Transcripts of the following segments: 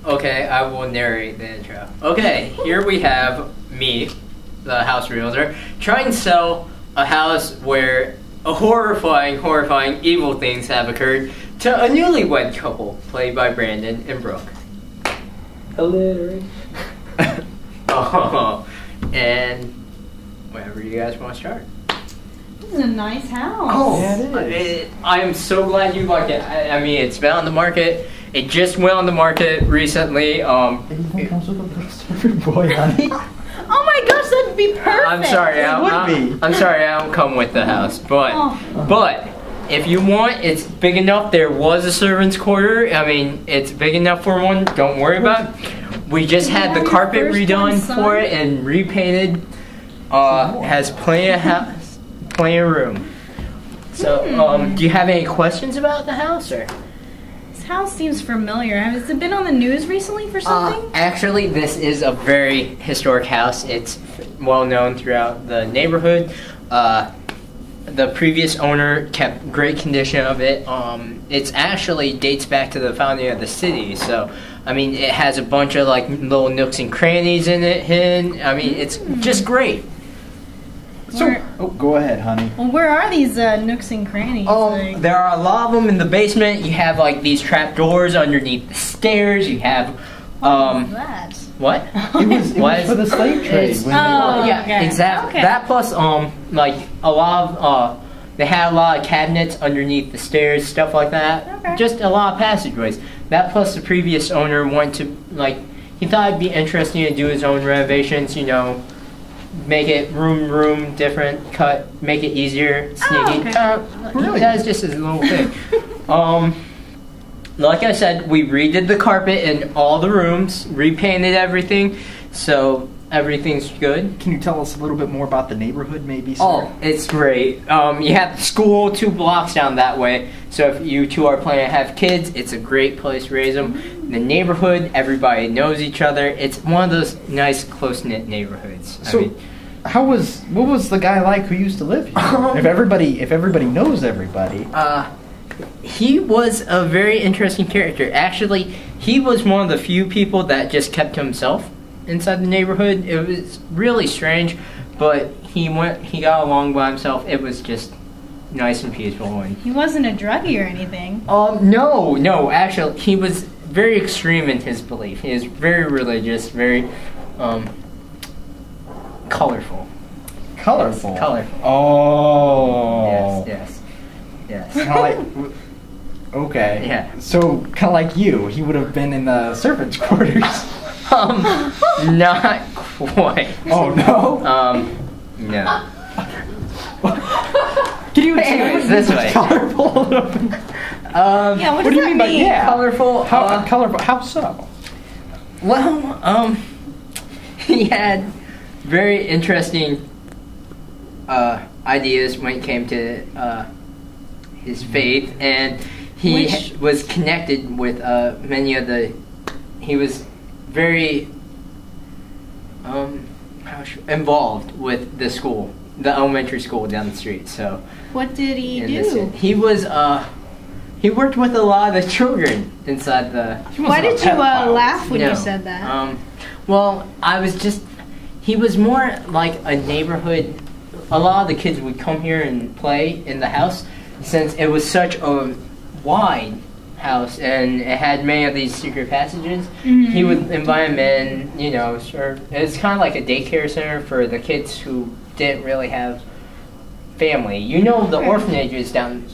Okay, I will narrate the intro. Okay, here we have me, the house realtor, trying to sell a house where horrifying evil things have occurred to a newlywed couple played by Brandon and Brooke. Illiterate. Oh, and whenever you guys want to start. This is a nice house. Oh, yeah, it is. I am so glad you like it. I mean, it's been on the market. It just went on the market recently. It even comes with a little servant boy, honey. Oh my gosh, that'd be perfect. I'm sorry, I'm sorry, I don't come with the house, but if you want, it's big enough. There was a servant's quarter. I mean, it's big enough for one. Don't worry about it. We just had the carpet redone for it and repainted. Has plenty of room. So, do you have any questions about the house, or? This house seems familiar. Has it been on the news recently for something? Actually, this is a very historic house. It's well known throughout the neighborhood. The previous owner kept great condition of it. It's actually dates back to the founding of the city. So, I mean, it has a bunch of like little nooks and crannies in it. I mean, it's just great. So, go ahead, honey. Well, where are these nooks and crannies? There are a lot of them in the basement. You have like these trap doors underneath the stairs. You have What is that? what? It was for the slave trade. Yeah, okay. exactly. Okay. That plus like a lot of they had a lot of cabinets underneath the stairs, stuff like that. Okay. Just a lot of passageways. That plus the previous owner wanted to he thought it'd be interesting to do his own renovations. You know, make it room different, make it easier, sneaky. Really? That's just his little thing. Like I said, we redid the carpet in all the rooms, repainted everything, so everything's good. Can you tell us a little bit more about the neighborhood, maybe, sir? Oh, it's great. You have the school 2 blocks down that way, so if you two are planning to have kids, it's a great place to raise them. The neighborhood, everybody knows each other. It's one of those nice, close-knit neighborhoods. So, what was the guy like who used to live here? If everybody knows everybody. He was a very interesting character. Actually, he was one of the few people that just kept to himself inside the neighborhood. It was really strange, but he got along by himself. It was just nice and peaceful. And He wasn't a druggie or anything. no. Actually, he was very extreme in his belief. He was very religious, very colorful. Colorful. Colorful. Oh. Yes. Kind of like. Okay. Yeah. So kind of like you, he would have been in the servants' quarters. Not quite. Oh no. No. Can you Anyways, this way. Colorful. Yeah, what do does you that mean by mean? yeah? Colorful. How colorful? How so? Well, he had very interesting ideas when it came to his faith, and he was connected with many of the. He was very involved with the school, the elementary school down the street. So, What did he do? He was he worked with a lot of the children inside the. Why did you laugh when No. you said that? Well, he was more like a neighborhood. A lot of the kids would come here and play in the house, since it was such a wide house and it had many of these secret passages. He would invite them in, it's kind of like a daycare center for the kids who didn't really have family. The orphanages down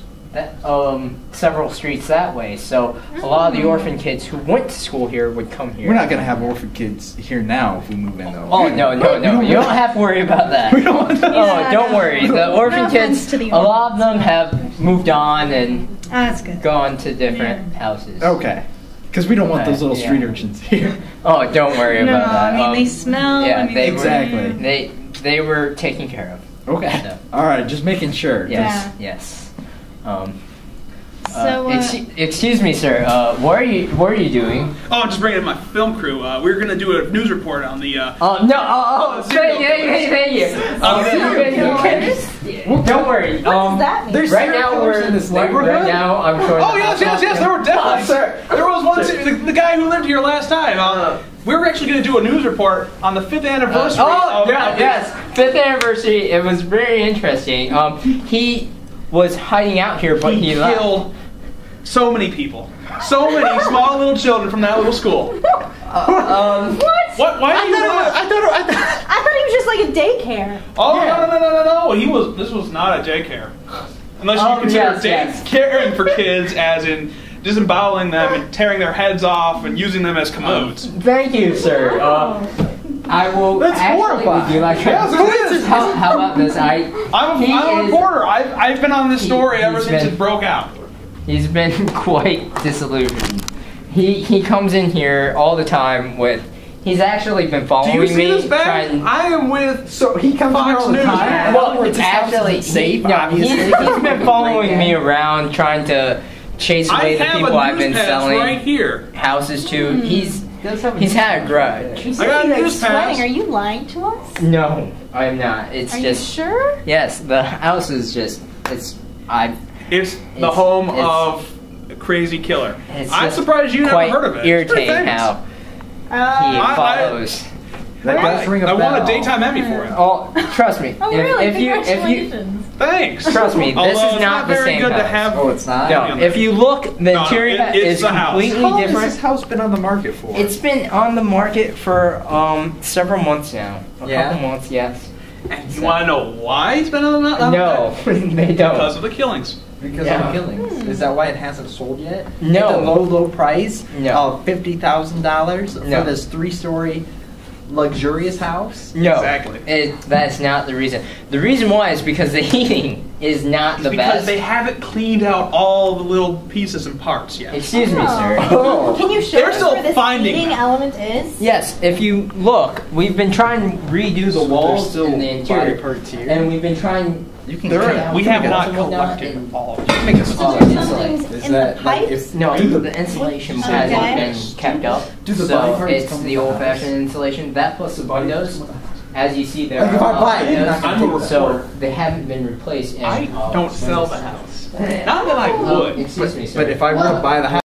several streets that way, so a lot of the orphan kids who went to school here would come here. We're not gonna have orphan kids here now if we move in, though. Oh no! You don't have to worry about that. We don't want that. Oh, don't worry. The orphan No offense kids, to the a lot of them have moved on and That's good. gone to different houses. Okay. Because we don't want those little street urchins here. Oh, don't worry No, about that. I mean, they smell. Yeah, I mean, they Exactly. they were taken care of. Okay. So. All right. Just making sure. Yes. Yes. So, excuse me, sir. What are you doing? Oh, I'm just bringing in my film crew. We're going to do a news report on the... Thank you. Don't worry. what does that mean? There's Right serial now killers we're in this neighborhood. right now. I'm sure. Oh, yes, there were definitely. sir. There was one, the guy who lived here last time. We were actually going to do a news report on the 5th anniversary of... Yes, 5th anniversary. It was very interesting. He was hiding out here, but he left. killed so many people. So many small little children from that little school. What? What? Why do you laugh? I thought he was just like a daycare. Oh, no. This was not a daycare. Unless you consider caring for kids as in disemboweling them and tearing their heads off and using them as commodes. Thank you, sir. I will. That's actually horrifying. do like Yes, it is. How about this? I'm a reporter. I've been on this story ever since it broke out. He's been quite disillusioned. He comes in here all the time with. He's actually been following Do you see me. this bag? I am with. So he comes Fox here all the News. time. Well, This it's house actually isn't safe. No, Obviously, he's been following me around, trying to chase I away the have people a I've been news pass selling right here. houses to. He's had a grudge. You I said got a you were news pass. sweating. Are you lying to us? No, I am not. It's Are just you sure? yes. The house is just. It's the home it's- of a crazy killer. It's I'm just surprised you never quite heard of it. It's pretty irritating famous. how he Uh, follows. That does ring a I won bell. a daytime Emmy for it. Oh, trust me. oh, if, really? if you Congratulations. Thanks. trust me, this Although is it's not the very same good to house. have. Oh, it's not. No, if you look, the No, interior it's is the house. completely How long has different. this house been on the market for? It's been on the market for several months now. A couple months, yes. And you want to know why it's been on the No, they don't. Because of the killings. Because Yeah. of killings. Is that why it hasn't sold yet? No. At the low price No. of $50,000 No. for this 3-story luxurious house? No, Exactly. That's not the reason. The reason why is because the heating is not the Because best. they haven't cleaned out all the little pieces and parts yet. Excuse me, sir. Oh. Can you show They're us still where this finding- heating element is? Yes, if you look, we've been trying to redo the walls still and the interior, body parts here. and we've been trying. You can There cut are- out- we you have can not cut and whatnot, collected and- all. out- you can make a So sausage. there's something's Is in that the like pipes? if No, do the insulation Okay. hasn't been kept up, Do the body so parts it's come the with the old-fashioned insulation. That plus the windows, as you see there, Like if I are buy it, windows, you're not gonna take so the- they haven't been replaced. In, I don't sell the house. Not that I would. Excuse me, sir. But if I were to buy the house.